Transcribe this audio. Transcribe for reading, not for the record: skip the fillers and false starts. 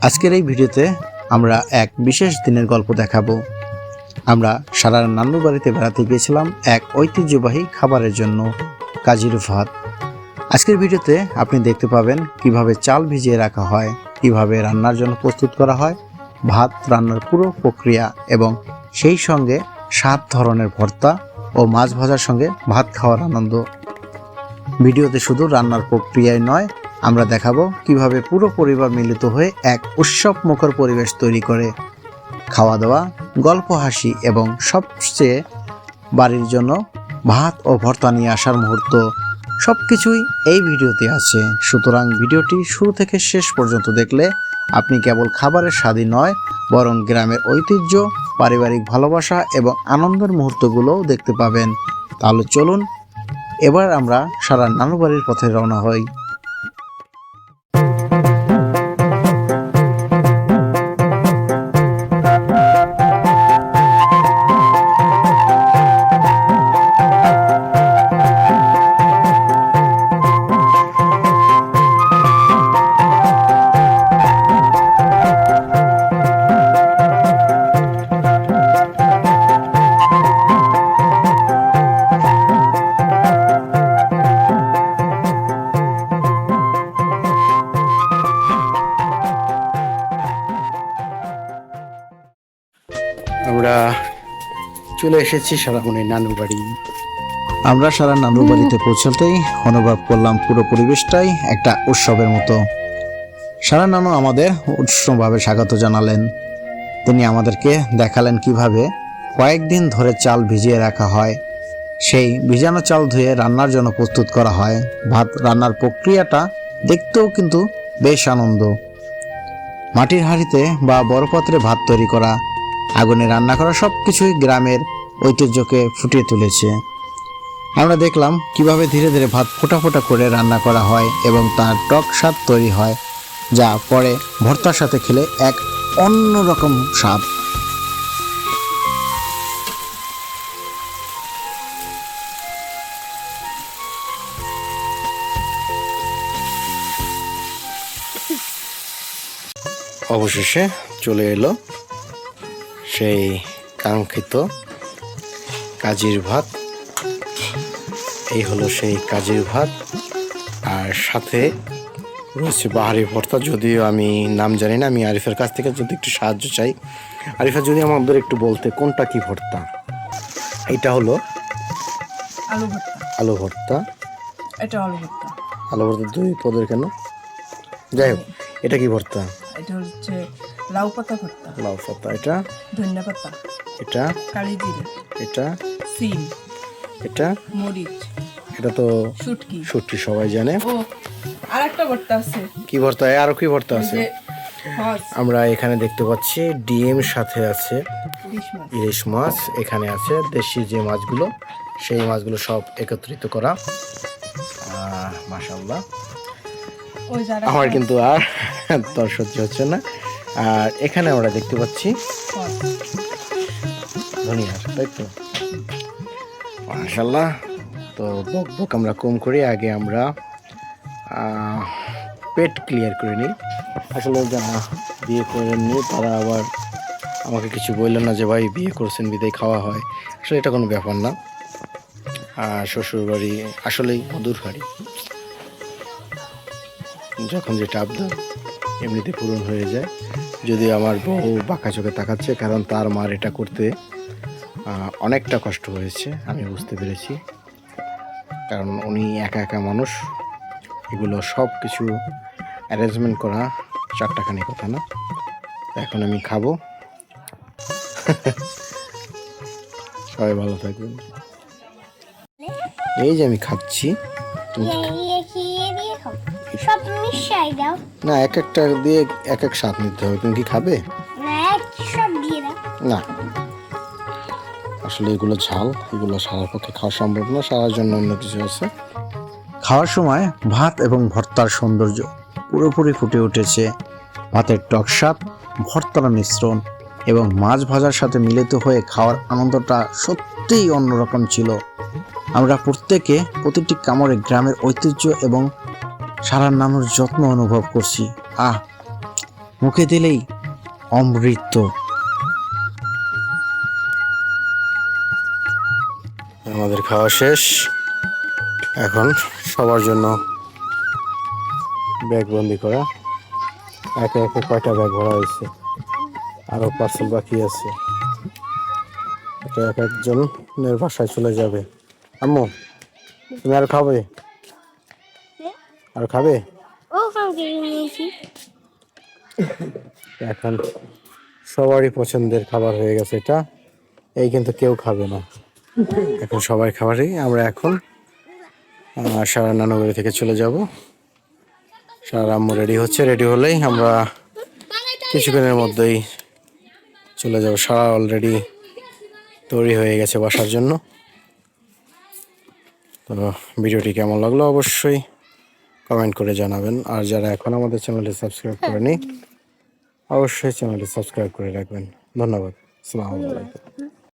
আজকের এই ভিডিওতে আমরা এক বিশেষ দিনের গল্প দেখাবো। আমরা সারার নান্নুর বাড়িতে বেড়াতে গিয়েছিলাম এক ঐতিহ্যবাহী খাবারের জন্য, কাজির ভাত। আজকের ভিডিওতে আপনি দেখতে পাবেন কিভাবে চাল ভিজিয়ে রাখা হয়, কিভাবে রান্নার জন্য প্রস্তুত করা হয়, ভাত রান্নার পুরো প্রক্রিয়া এবং সেই সঙ্গে 7 ধরনের ভর্তা ও মাছ ভাজার সঙ্গে ভাত খাওয়ার আনন্দ। ভিডিওতে শুধু রান্নার প্রক্রিয়ায় নয়, আমরা দেখাবো কিভাবে পুরো পরিবার মিলিত হয়ে এক উৎসব মুখর পরিবেশ তৈরি করে। খাওয়া দাওয়া, গল্প, হাসি এবং সবচেয়ে বাড়ির জন্য ভাত ও ভর্তা নিয়ে আসার মুহূর্ত, সবকিছুই এই ভিডিওতে আছে। সুতরাং ভিডিওটি শুরু থেকে শেষ পর্যন্ত দেখলে আপনি কেবল খাবারের স্বাদই নয়, বরং গ্রামের ঐতিহ্য, পারিবারিক ভালোবাসা এবং আনন্দের মুহূর্তগুলোও দেখতে পাবেন। তাহলে চলুন এবার আমরা সারার নানু বাড়ির পথে রওনা হই। আমরা চলে এসেছি সারামণির নানুর বাড়ি। আমরা সারা নানুর বাড়িতে পৌঁছাতেই অনুভব করলাম পুরো পরিবেশটাই একটা উৎসবের মতো। সারা নানু আমাদের উষ্ণভাবে স্বাগত জানালেন। তিনি আমাদেরকে দেখালেন কিভাবে কয়েকদিন ধরে চাল ভিজিয়ে রাখা হয়, সেই ভিজানো চাল ধুয়ে রান্নার জন্য প্রস্তুত করা হয়। ভাত রান্নার প্রক্রিয়াটা দেখতেও কিন্তু বেশ আনন্দ। মাটির হাঁড়িতে বা বড় পাত্রে ভাত তৈরি করা, আগুনে রান্না করা, সবকিছুই গ্রামের ঐতিহ্যকে ফুটিয়ে তুলেছে। আমরা দেখলাম কিভাবে ধীরে ধীরে ভাত ফোটা ফোটা করে রান্না করা হয় এবং তার টক স্বাদ তৈরি হয়, যা পরে ভর্তার সাথে খেলে এক অন্যরকম স্বাদ। অবশেষে চলে এলো সেই কাঙ্ক্ষিত কাজির ভাত। এই হলো সেই কাজির ভাত, আর সাথে রয়েছে বাহারি ভর্তা। যদিও আমি নাম জানি না, আমি আরিফের কাছ থেকে যদি একটু সাহায্য চাই। আরিফা, যদি আমাদের একটু বলতে কোনটা কি ভর্তা? এটা হলো আলু ভর্তা। আলু ভর্তা। এটা আলু ভর্তা। আলু ভর্তা 2 পদের কেন? যাই হোক, এটা কি ভর্তা? এটা হচ্ছে লাউ পাতা ভর্তা। লাউ পাতা। এটা ধনিয়া পাতা। এটা কালি জিরে। এটা সিম। এটা মরিচ। এটা তো শুটকি। শুটকি সবাই জানে। ও আরেকটা ভর্তা আছে। কি ভর্তা? আরো কি ভর্তা আছে? মাছ। আমরা এখানে দেখতে পাচ্ছি ডিম, সাথে আছে ইলিশ মাছ, এখানে আছে দেশি যে মাছগুলো, সেই মাছগুলো সব একত্রিত করা। মাশাআল্লাহ, আমার কিন্তু আর তোর সহ্য হচ্ছে না। আর এখানে আমরা দেখতে পাচ্ছি ধনিয়া, তাই তো? মাশাআল্লাহ। তো বক বক আমরা কম করি, আগে আমরা পেট ক্লিয়ার করে নিই। আসলে যারা বিয়ে করেননি তারা আবার আমাকে কিছু বললেন না যে ভাই বিয়ে করছেন বিদায় খাওয়া হয়। আসলে এটা কোনো ব্যাপার না। শ্বশুরবাড়ি আসলেই মধুর হাড়ি, যখন যেটা আবদার এমনিতে পূরণ হয়ে যায়। যদিও আমার বউ বাঁকা চোখে তাকাচ্ছে, কারণ তার মার এটা করতে অনেকটা কষ্ট হয়েছে, আমি বুঝতে পেরেছি। কারণ উনি একা একা মানুষ, এগুলো সব কিছু অ্যারেঞ্জমেন্ট করা চারটাখানি কথা না। এখন আমি খাবো। সবাই ভালো থাকবেন। এই যে আমি খাচ্ছি, না এক একটা দিয়ে এক এক স্বাদ নিতে হবে। তুমি কি খাবে? না, আসলে এগুলো ঝাল, এগুলো সারার পক্ষে খাওয়া সম্ভব না, সারার জন্য অন্য কিছু আছে। খাওয়ার সময় ভাত এবং ভর্তার সৌন্দর্য পুরোপুরি ফুটে উঠেছে। ভাতের টক স্বাদ, ভর্তার মিশ্রণ এবং মাছ ভাজার সাথে মিলিত হয়ে খাওয়ার আনন্দটা সত্যিই অন্যরকম ছিল। আমরা প্রত্যেকে প্রতিটি কামড়ে গ্রামের ঐতিহ্য এবং সারার নানুর যত্ন অনুভব করছি। মুখে দিলেই অমৃত। আমাদের খাওয়া শেষ, এখন সবার জন্য ব্যাগ বন্দি করা। একে একে কয়টা ব্যাগ ভরা হয়েছে, আরো পার্সেল বাকি আছে। এটা এক একজনের বাসায় চলে যাবে। আম্মু, তুমি আর খাবে? আর খাবে? এখন সবারই পছন্দের খাবার হয়ে গেছে এটা, এই কিন্তু কেউ খাবে না। এখন সবাই খাবারই আমরা এখন সারা নানুবাড়ি থেকে চলে যাব। সারা আম্মু রেডি হচ্ছে, রেডি হলেই আমরা কিছুক্ষণের মধ্যেই চলে যাব। সারা অলরেডি তৈরি হয়ে গেছে বাসার জন্য। তো ভিডিওটি কেমন লাগলো অবশ্যই কমেন্ট করে জানাবেন। আর যারা এখন আমাদের চ্যানেলটি সাবস্ক্রাইব করেনি অবশ্যই চ্যানেলটি সাবস্ক্রাইব করে রাখবেন। ধন্যবাদ। আসসালামু আলাইকুম।